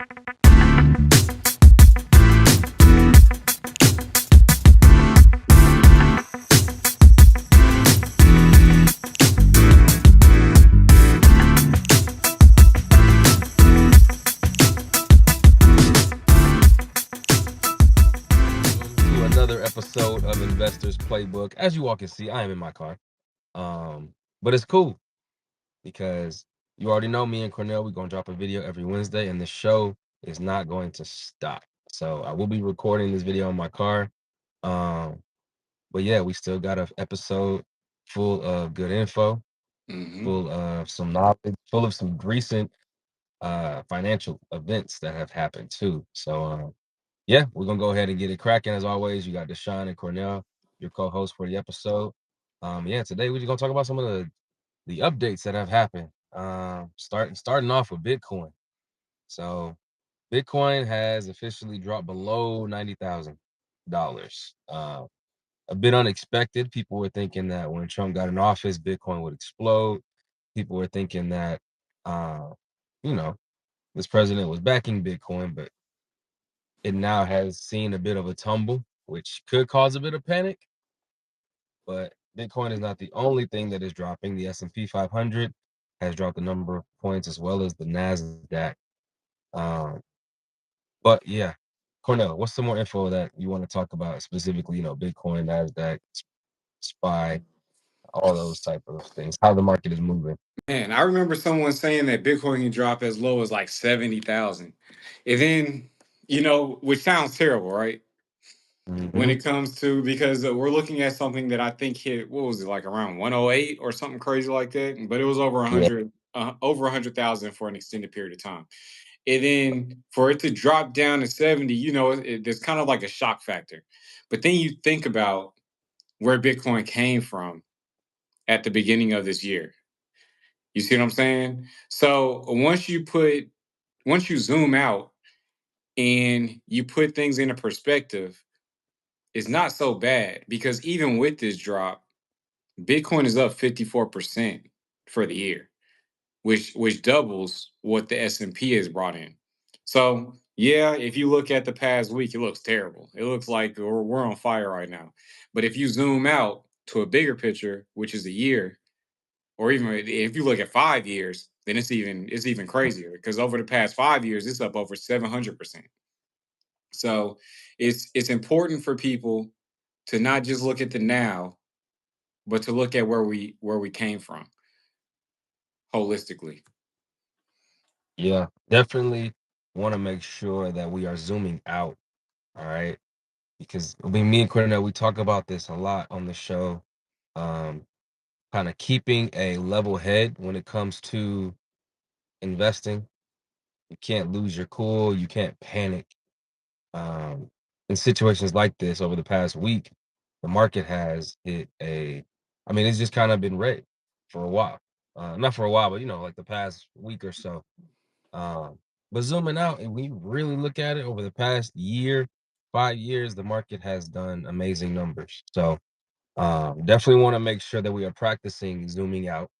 To another episode of Investors Playbook. As you all can see, I am in my car. But it's cool because you already know me and Cornell, we're gonna drop a video every Wednesday, and the show is not going to stop. So I will be recording this video in my car. Um, but yeah, we still got an episode full of good info, Hmm. full of some knowledge, full of some recent financial events that have happened too. So yeah, we're gonna go ahead and get it cracking as always. You got Deshaun and Cornell, your co-host for the episode. Yeah, today we're just gonna talk about some of the updates that have happened. Starting off with Bitcoin. So Bitcoin has officially dropped below $90,000. A bit unexpected. People were thinking that when Trump got in office, Bitcoin would explode. People were thinking that, uh, you know, this president was backing Bitcoin, but it now has seen a bit of a tumble, which could cause a bit of panic. But Bitcoin is not the only thing that is dropping. The S&P 500 has dropped a number of points as well as the Nasdaq. Um, but yeah, Cornell, what's some more info that you want to talk about specifically? Bitcoin, Nasdaq, SPY, all those type of things. How the market is moving. Man, I remember someone saying that Bitcoin can drop as low as like 70,000. And then, which sounds terrible, right? When Hmm. it comes to, because we're looking at something that I think hit, what was it, like around 108 or something crazy like that? But it was over Yeah, 100, over 100,000 for an extended period of time. And then for it to drop down to 70, there's kind of like a shock factor. But then you think about where Bitcoin came from at the beginning of this year. You see what I'm saying? So once you zoom out and you put things into perspective, it's not so bad because even with this drop, Bitcoin is up 54% for the year, which doubles what the S&P has brought in. So yeah, if you look at the past week, it looks terrible. It looks like we're on fire right now. But if you zoom out to a bigger picture, which is a year, or even if you look at 5 years, then it's even crazier because over the past 5 years, it's up over 700%. So it's important for people to not just look at the now, but to look at where we came from holistically. yeah, definitely want to make sure that we are zooming out. All right, because me and Cornell, we talk about this a lot on the show. Um, Kind of keeping a level head when it comes to investing. You can't lose your cool. You can't panic. Um, in situations like this over the past week, the market has hit I mean, it's just kind of been red for a while. Not for a while, but like the past week or so. Um, but zooming out, and we really look at it over the past year, 5 years, the market has done amazing numbers. So definitely want to make sure that we are practicing zooming out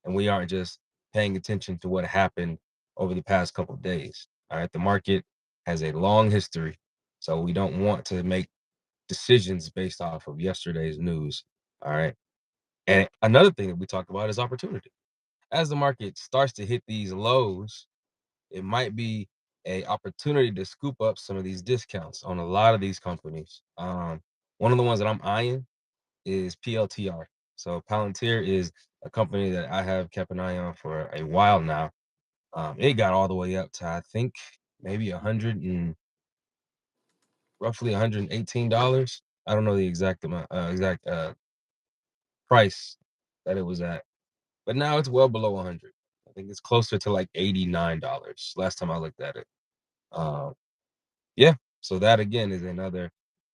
and we aren't just paying attention to what happened over the past couple of days. All right. The market has a long history. So we don't want to make decisions based off of yesterday's news. All right. And another thing that we talk about is opportunity. As the market starts to hit these lows, it might be a opportunity to scoop up some of these discounts on a lot of these companies. One of the ones that I'm eyeing is PLTR. So Palantir is a company that I have kept an eye on for a while now. It got all the way up to I think maybe roughly $118. I don't know the exact amount, exact price that it was at, but now it's well below 100. I think it's closer to like $89 last time I looked at it. Um, yeah, so that again is another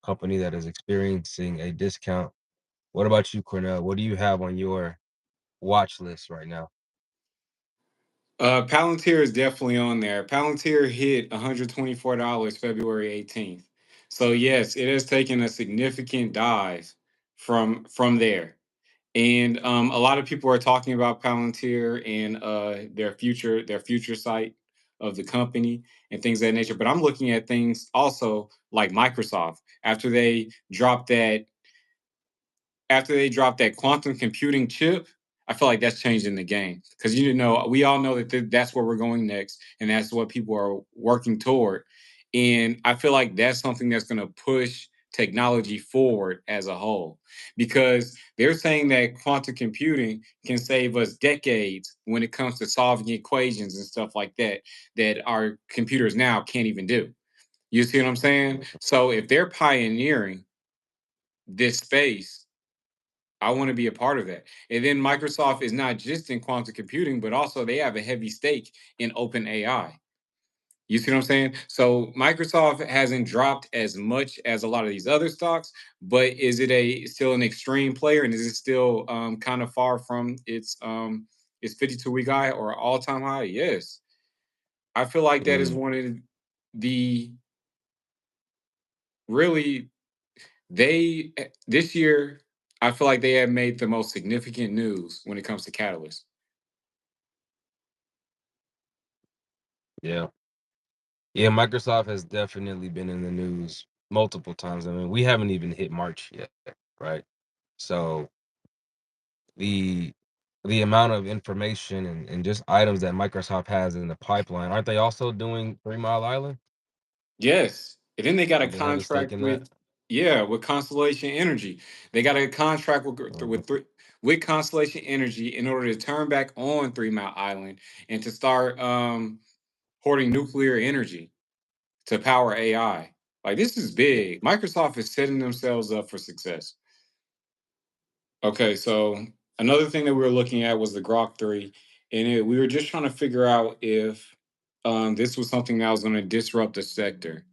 company that is experiencing a discount. What about you, Cornell? What do you have on your watch list right now? Palantir is definitely on there. Palantir hit $124 February 18th. So yes, it has taken a significant dive from there. And a lot of people are talking about Palantir and their future site. of the company and things of that nature. But I'm looking at things also like Microsoft dropped that after they dropped that quantum computing chip. I feel like that's changing the game because we all know that that's where we're going next, and that's what people are working toward. And I feel like that's something that's going to push technology forward as a whole because they're saying that quantum computing can save us decades when it comes to solving equations and stuff like that that our computers now can't even do. You see what I'm saying? So if they're pioneering this space, I want to be a part of that. And then Microsoft is not just in quantum computing, but also they have a heavy stake in open AI. You see what I'm saying? So Microsoft hasn't dropped as much as a lot of these other stocks, but is it a still an extreme player, and is it still kind of far from its 52-week high or all-time high? Yes, I feel like that is Mm, one of the really this year. I feel like they have made the most significant news when it comes to Catalyst. yeah. Yeah, Microsoft has definitely been in the news multiple times. I mean, we haven't even hit March yet, right? So the the amount of information and just items that Microsoft has in the pipeline, aren't they also doing 3 Mile Island? Yes, and then they got a Don't they have a stake contract in that? with with Constellation Energy. They got a contract Mhm. with Constellation Energy in order to turn back on 3 Mile Island and to start hoarding nuclear energy to power AI. Like this is big. Microsoft is setting themselves up for success. Okay, so another thing that we were looking at was the Grok 3, and we were just trying to figure out if this was something that was going to disrupt the sector.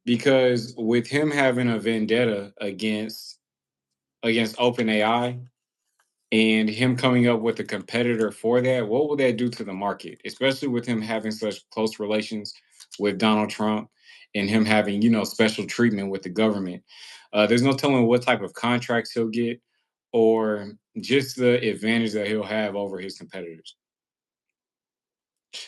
Because with him having a vendetta against OpenAI and him coming up with a competitor for that, what will that do to the market? Especially with him having such close relations with Donald Trump and him having, special treatment with the government. There's no telling what type of contracts he'll get or just the advantage that he'll have over his competitors.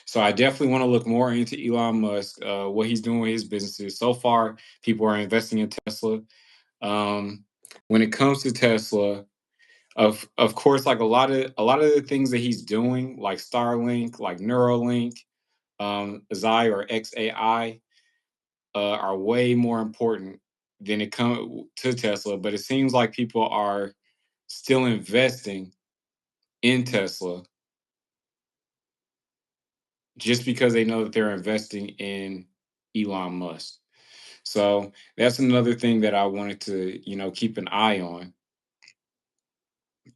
So I definitely want to look more into Elon Musk, what he's doing with his businesses. So far, people are investing in Tesla. Um, when it comes to Tesla, of course, like a lot of the things that he's doing, like Starlink, like Neuralink, Xi or XAI, are way more important than it comes to Tesla. But it seems like people are still investing in Tesla just because they know that they're investing in Elon Musk. So that's another thing that I wanted to, keep an eye on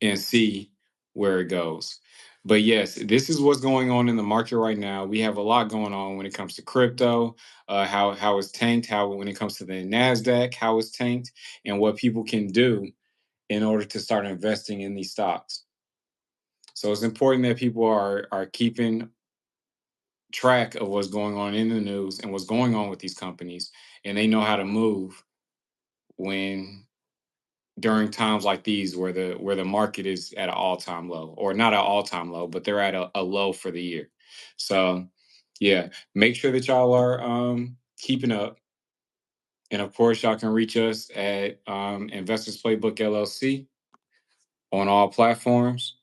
and see where it goes. But yes, this is what's going on in the market right now. We have a lot going on when it comes to crypto, how it's tanked, how when it comes to the Nasdaq, how it's tanked, and what people can do in order to start investing in these stocks. So it's important that people are keeping track of what's going on in the news and what's going on with these companies, and they know how to move when during times like these where the market is at an all-time low, or not an all-time low, but they're at a low for the year. So yeah, make sure that y'all are keeping up, and of course y'all can reach us at Investors Playbook LLC on all platforms.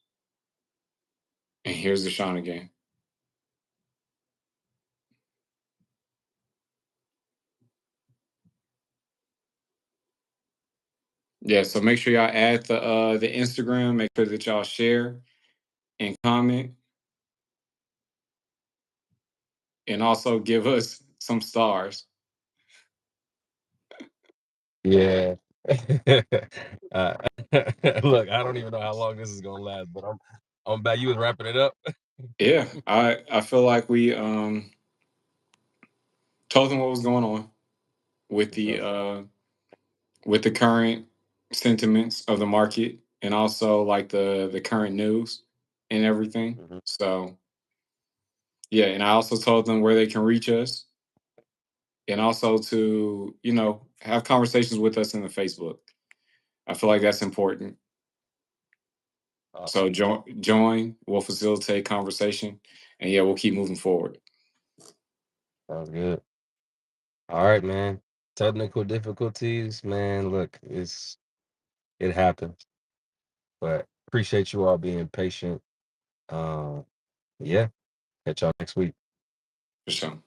And here's the Sean again. Yeah, so make sure y'all add the Instagram, make sure that y'all share and comment, and also give us some stars. Yeah. uh, look, I don't even know how long this is gonna last, but I'm back. You was wrapping it up. Yeah, I feel like we told them what was going on with For the sure. uh with the current sentiments of the market, and also like the current news and everything. Mhm. So yeah, and I also told them where they can reach us, and also to have conversations with us in the Facebook. I feel like that's important. So Awesome. join, we'll facilitate conversation, and yeah, we'll keep moving forward. Sounds good. All right, man. Technical difficulties, man. Look, it happens, but appreciate you all being patient. Um, yeah, catch y'all next week. For sure.